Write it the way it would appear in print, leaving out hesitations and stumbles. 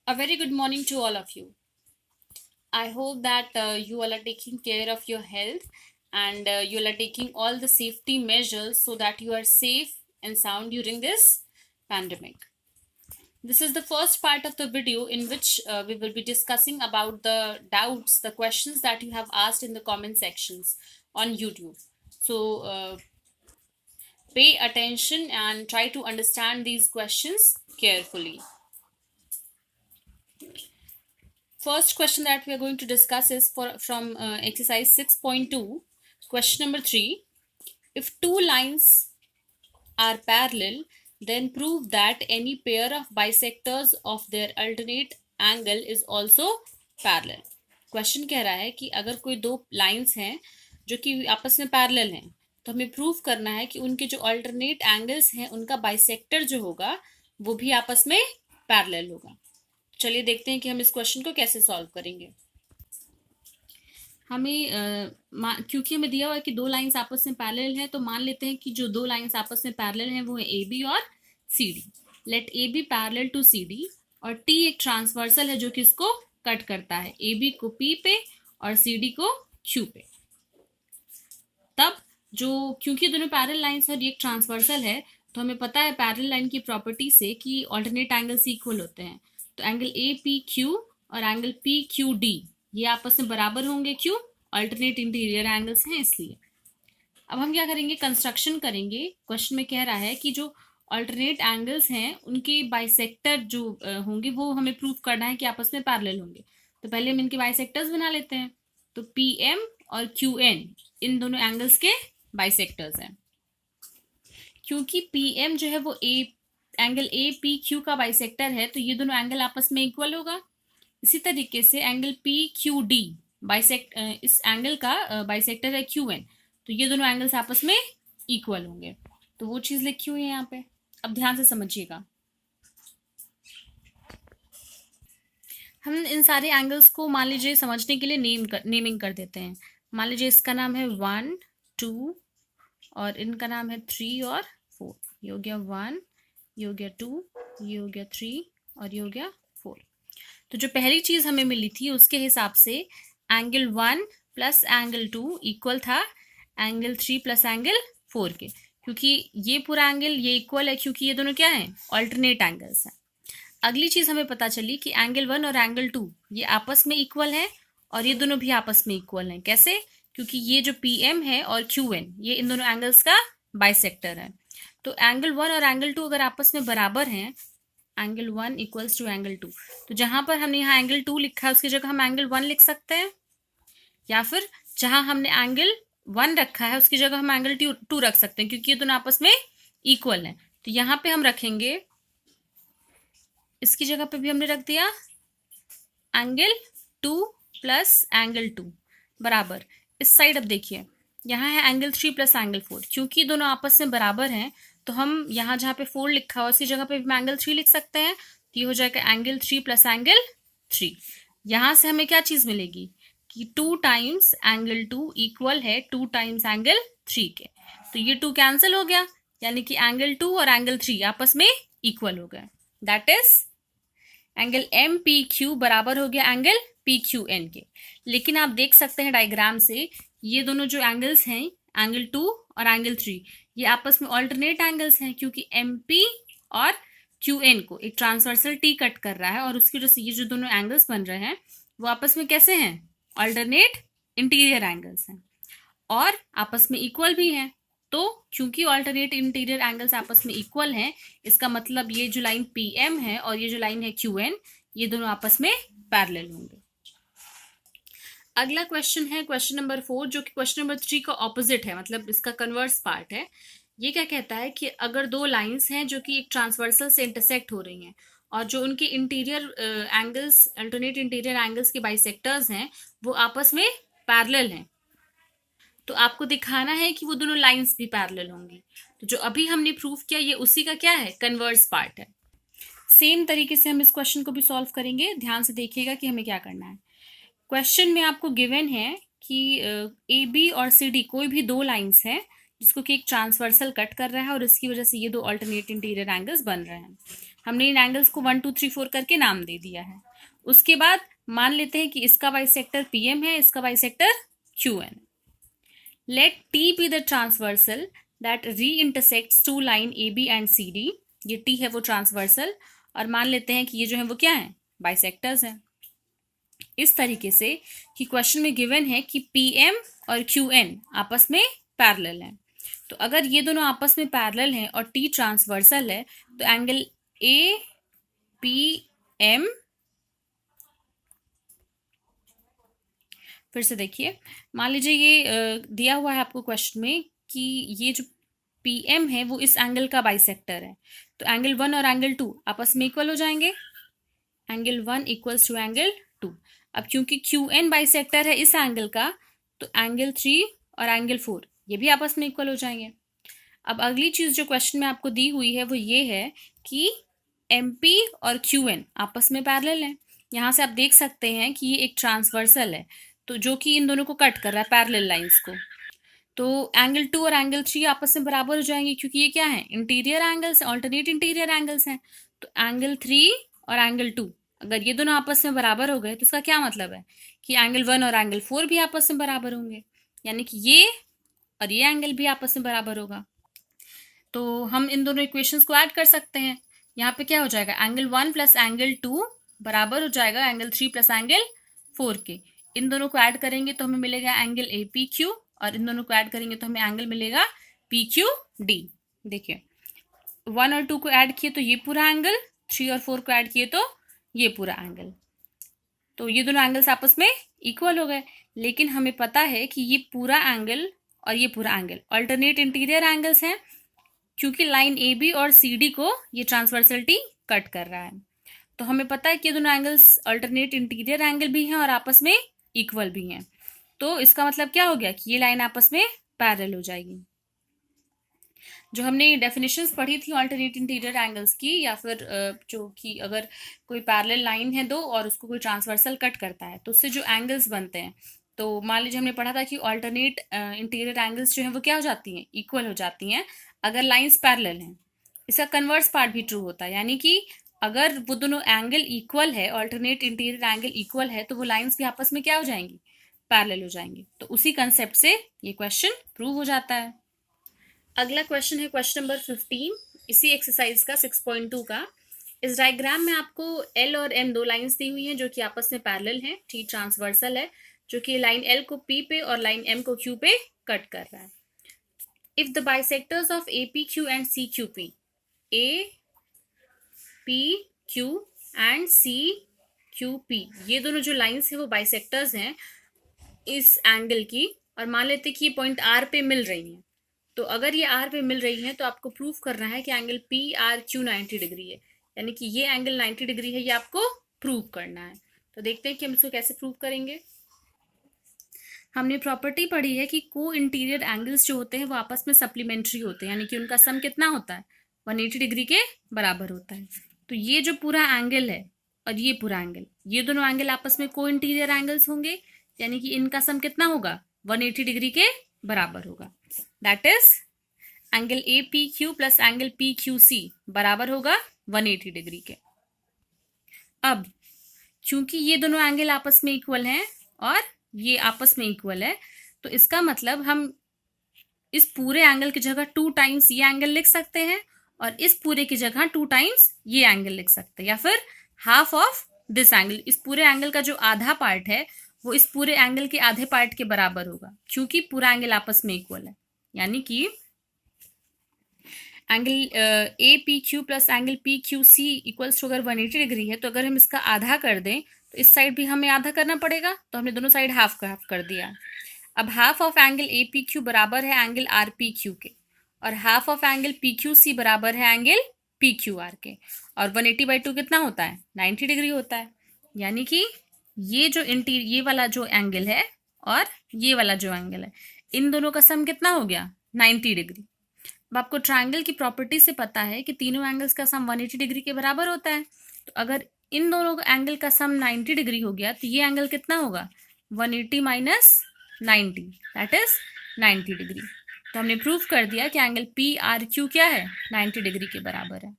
A very good morning to all of you. I hope that you all are taking care of your health and you all are taking all the safety measures so that you are safe and sound during this pandemic. This is the first part of the video in which we will be discussing about the doubts, the questions that you have asked in the comment sections on YouTube. So pay attention and try to understand these questions carefully. First question that we are going to discuss is from exercise 6.2, question number 3. If two lines are parallel, then prove that any pair of bisectors of their alternate angle is also parallel. Question कह रहा है कि अगर कोई दो lines हैं जो कि आपस में पैरेलल हैं, तो हमें प्रूव करना है कि उनके जो अल्टरनेट एंगल्स हैं उनका बाइसेक्टर जो होगा वो भी आपस में पैरेलल होगा. चलिए देखते हैं कि हम इस क्वेश्चन को कैसे सॉल्व करेंगे. क्योंकि हमें दिया हुआ है कि दो लाइंस आपस में पैरेलल है, तो मान लेते हैं कि जो दो लाइंस आपस में पैरेलल हैं वो है ए बी और C D. Let A B parallel to C D और टी एक ट्रांसवर्सल है जो कि इसको कट करता है, ए बी को पी पे और सी डी को क्यू पे. तब जो क्योंकि दोनों पैरेलल लाइंस और ये एक ट्रांसवर्सल है, तो हमें पता है पैरेलल लाइन की प्रॉपर्टी से कि ऑल्टरनेट एंगल्स इक्वल होते हैं. तो एंगल ए पी क्यू और एंगल पी क्यू डी ये आपस में बराबर होंगे. क्यों? अल्टरनेट इंटीरियर एंगल्स हैं इसलिए. अब हम क्या करेंगे, कंस्ट्रक्शन करेंगे. क्वेश्चन में कह रहा है कि जो अल्टरनेट एंगल्स हैं उनके बाइसेक्टर जो होंगे वो हमें प्रूव करना है कि आपस में पैरेलल होंगे. तो पहले हम इनके बाइसेक्टर्स बना लेते हैं. तो पी एम और क्यू एन इन दोनों एंगल्स के बाइसेक्टर्स हैं. क्योंकि पी एम जो है वो एंगल ए पी क्यू का बाइसेक्टर है, तो ये दोनों एंगल आपस में इक्वल होगा. इसी तरीके से एंगल पी क्यू डी इस एंगल का बाइसेक्टर है क्यू एन, तो ये दोनों एंगल्स आपस में इक्वल होंगे. तो वो चीज लिखी हुई है यहाँ पे. अब ध्यान से समझिएगा. हम इन सारे एंगल्स को मान लीजिए समझने के लिए नेमिंग कर देते हैं. मान लीजिए इसका नाम है 1 2 और इनका नाम है 3 और 4. ये हो गया 1, ये हो गया 2, ये हो गया 3 और ये हो गया 4. तो जो पहली चीज हमें मिली थी उसके हिसाब से एंगल 1 प्लस एंगल 2 इक्वल था एंगल 3 प्लस एंगल 4 के, क्योंकि ये पूरा एंगल ये इक्वल है क्योंकि ये दोनों क्या है, ऑल्टरनेट एंगल्स हैं. अगली चीज हमें पता चली कि एंगल 1 और एंगल 2 ये आपस में इक्वल है और ये दोनों भी आपस में इक्वल हैं. कैसे? क्योंकि ये जो पी एम है और क्यू एन ये इन दोनों एंगल्स का बाइसेक्टर है. तो एंगल 1 और एंगल 2 अगर आपस में बराबर हैं, एंगल 1 इक्वल्स टू एंगल 2, तो जहां पर हमने यहाँ एंगल 2 लिखा है उसकी जगह हम एंगल 1 लिख सकते हैं, या फिर जहां हमने एंगल 1 रखा है उसकी जगह हम एंगल 2 रख सकते हैं क्योंकि ये दोनों आपस में इक्वल हैं. तो यहाँ पे हम रखेंगे, इसकी जगह पे भी हमने रख दिया एंगल 2 प्लस एंगल 2 बराबर. इस साइड अब देखिए यहाँ है एंगल 3 प्लस एंगल 4. क्योंकि दोनों आपस में बराबर हैं तो हम यहाँ जहाँ पे 4 लिखा हुआ उसकी जगह पे हम एंगल 3 लिख सकते हैं. तो ये हो जाएगा एंगल 3 प्लस एंगल 3. यहाँ से हमें क्या चीज मिलेगी कि 2 टाइम्स एंगल 2 इक्वल है 2 टाइम्स एंगल 3 के. तो ये 2 कैंसिल हो गया, यानी कि एंगल 2 और एंगल 3 आपस में इक्वल हो गए. That is angle M P Q बराबर हो गया एंगल पी क्यू एन के. लेकिन आप देख सकते हैं डायग्राम से ये दोनों जो एंगल्स हैं एंगल 2 और एंगल 3 ये आपस में ऑल्टरनेट एंगल्स हैं क्योंकि एम पी और क्यू एन को एक ट्रांसवर्सल टी कट कर रहा है और उसकी वजह से ये जो दोनों एंगल्स बन रहे हैं वो आपस में कैसे हैं, ऑल्टरनेट इंटीरियर एंगल्स हैं और आपस में इक्वल भी हैं. तो क्योंकि ऑल्टरनेट इंटीरियर एंगल्स आपस में इक्वल हैं, इसका मतलब ये जो लाइन पी एम है और ये जो लाइन है क्यू एन ये दोनों आपस में पैरेलल होंगे. अगला क्वेश्चन है क्वेश्चन नंबर 4, जो कि क्वेश्चन नंबर 3 का ऑपोजिट है, मतलब इसका कन्वर्स पार्ट है. ये क्या कहता है कि अगर दो लाइंस हैं जो कि एक ट्रांसवर्सल से इंटरसेक्ट हो रही हैं और जो उनके interior angles alternate interior angles के बाइसेक्टर्स हैं वो आपस में पैरेलल हैं, तो आपको दिखाना है कि वो दोनों लाइंस भी पैरेलल होंगी. तो जो अभी हमने प्रूव किया ये उसी का क्या है, कन्वर्स पार्ट है. सेम तरीके से हम इस क्वेश्चन को भी सॉल्व करेंगे. ध्यान से देखिएगा कि हमें क्या करना है. क्वेश्चन में आपको गिवन है कि ए बी और सी डी कोई भी दो लाइंस हैं जिसको कि एक ट्रांसवर्सल कट कर रहा है और इसकी वजह से ये दो अल्टरनेट इंटीरियर एंगल्स बन रहे हैं. हमने इन एंगल्स को 1 2 3 4 करके नाम दे दिया है। उसके बाद मान लेते हैं कि इसका बाइसेक्टर PM है, इसका bisector QN। Let T be the transversal that री intersects two line AB and CD। ये T है वो ट्रांसवर्सल, और मान लेते हैं कि ये जो है वो क्या है, बाइसेक्टर्स हैं। इस तरीके से कि क्वेश्चन में गिवन है कि PM और QN आपस में पैरेलल हैं। तो अगर ये दोनों आपस में पैरेलल हैं और T ट्रांसवर्सल है, तो एंगल APM, फिर से देखिए, मान लीजिए ये दिया हुआ है आपको क्वेश्चन में कि ये जो PM है वो इस एंगल का बाइसेक्टर है, तो एंगल 1 और एंगल 2 आपस में इक्वल हो जाएंगे। Angle 1 equals to angle 2। अब क्योंकि QN बाइसेक्टर है इस एंगल का, तो एंगल 3 और एंगल 4 ये भी आपस में इक्वल हो जाएंगे। अब अगली चीज जो क्वेश्चन में आपको दी हुई है वो ये है कि MP और QN आपस में पैरेलल है। यहाँ से आप देख सकते हैं कि ये एक ट्रांसवर्सल है, तो जो कि इन दोनों को कट कर रहा है, पैरेलल लाइंस को। तो एंगल 2 और एंगल 3 आपस में बराबर हो जाएंगे, क्योंकि ये क्या है, interior angles, alternate interior angles हैं। तो एंगल 3 और एंगल 2 अगर ये दोनों आपस में बराबर हो गए तो इसका क्या मतलब है कि एंगल 1 और एंगल 4 भी आपस में बराबर होंगे, यानी कि ये और ये एंगल भी आपस में बराबर होगा। तो हम इन दोनों इक्वेशंस को ऐड कर सकते हैं। यहाँ पे क्या हो जाएगा, एंगल 1 प्लस एंगल 2 बराबर हो जाएगा एंगल 3 प्लस एंगल 4 के। इन दोनों को ऐड करेंगे तो हमें मिलेगा एंगल APQ, और इन दोनों को ऐड करेंगे तो हमें एंगल मिलेगा PQD। देखिए 1 और 2 को ऐड किए तो ये पूरा एंगल, 3 और 4 को ऐड किए तो ये पूरा एंगल। तो ये दोनों एंगल्स आपस में इक्वल हो गए। लेकिन हमें पता है कि ये पूरा एंगल और ये पूरा एंगल अल्टरनेट इंटीरियर एंगल्स हैं, क्योंकि लाइन AB और CD को ये ट्रांसवर्सलिटी कट कर रहा है। तो हमें पता है कि ये दोनों एंगल्स अल्टरनेट इंटीरियर एंगल भी हैं और आपस में इक्वल भी हैं। तो इसका मतलब क्या हो गया कि ये लाइन आपस में पैरेलल हो जाएगी। जो हमने डेफिनेशंस पढ़ी थी अल्टरनेट इंटीरियर एंगल्स की, या फिर जो कि अगर कोई पैरेलल लाइन है दो और उसको कोई ट्रांसवर्सल कट करता है तो उससे जो एंगल्स बनते हैं, तो मान लीजिए हमने पढ़ा था कि अल्टरनेट इंटीरियर एंगल्स जो है वो क्या हो जाती हैं, इक्वल हो जाती हैं अगर लाइंस पैरेलल हैं। इसका कन्वर्स पार्ट भी ट्रू होता है, यानी कि अगर वो दोनों एंगल इक्वल है, अल्टरनेट इंटीरियर एंगल इक्वल है, तो वो लाइंस भी आपस में क्या हो जाएंगी, पैरेलल हो जाएंगी। तो उसी कंसेप्ट से ये क्वेश्चन प्रूव हो जाता है। अगला क्वेश्चन है क्वेश्चन नंबर 15 इसी एक्सरसाइज का 6.2 का। इस डायग्राम में आपको L और M दो लाइंस दी हुई हैं जो कि आपस में पैरेलल हैं, T ट्रांसवर्सल है, जो कि लाइन L को P पे और लाइन M को Q पे कट कर रहा है। If the bisectors of APQ and CQP, APQ and CQP, ये दोनों जो लाइंस हैं वो बाइसेक्टर्स हैं इस एंगल की, और मान लेते हैं कि ये पॉइंट R पे मिल रही हैं। तो अगर ये R पे मिल रही है तो आपको प्रूफ करना है कि एंगल PRQ 90 डिग्री है, यानी कि ये एंगल 90 डिग्री है, ये आपको प्रूफ करना है। तो देखते हैं कि हम इसको कैसे प्रूफ करेंगे। हमने प्रॉपर्टी पढ़ी है कि को इंटीरियर एंगल्स जो होते हैं वो आपस में सप्लीमेंट्री होते हैं, यानी कि उनका सम कितना होता है, 180 डिग्री के बराबर होता है। तो ये जो पूरा एंगल है और ये पूरा एंगल, ये दोनों एंगल आपस में को इंटीरियर एंगल्स होंगे, यानी कि इनका सम कितना होगा, 180 डिग्री के बराबर होगा। That is angle APQ plus angle PQC बराबर होगा 180 डिग्री के। अब क्योंकि ये दोनों एंगल आपस में इक्वल हैं और ये आपस में इक्वल है, तो इसका मतलब हम इस पूरे एंगल की जगह 2 टाइम्स ये एंगल लिख सकते हैं और इस पूरे की जगह 2 टाइम्स ये एंगल लिख सकते हैं, या फिर हाफ ऑफ दिस एंगल। इस पूरे एंगल का जो आधा पार्ट है वो इस पूरे एंगल के आधे पार्ट के बराबर होगा, क्योंकि पूरा एंगल आपस में इक्वल है। यानी कि angle APQ plus angle PQC equals to अगर 180 डिग्री है, तो अगर हम इसका आधा कर दें तो इस साइड भी हमें आधा करना पड़ेगा, तो हमने दोनों साइड हाफ का हाफ कर दिया। अब हाफ ऑफ एंगल APQ बराबर है एंगल RPQ के, और हाफ ऑफ एंगल PQC बराबर है एंगल PQR के, और 180/2 कितना होता है, 90 डिग्री होता है। यानी कि ये वाला जो एंगल है और ये वाला जो एंगल है, इन दोनों का सम कितना हो गया, 90 डिग्री। अब आपको ट्रायंगल की प्रॉपर्टी से पता है कि तीनों एंगल्स का सम 180 डिग्री के बराबर होता है। तो अगर इन दोनों एंगल का सम 90 डिग्री हो गया तो ये एंगल कितना होगा, 180 माइनस 90, दैट इज 90 डिग्री। तो हमने प्रूव कर दिया कि एंगल PRQ क्या है, 90 डिग्री के बराबर है।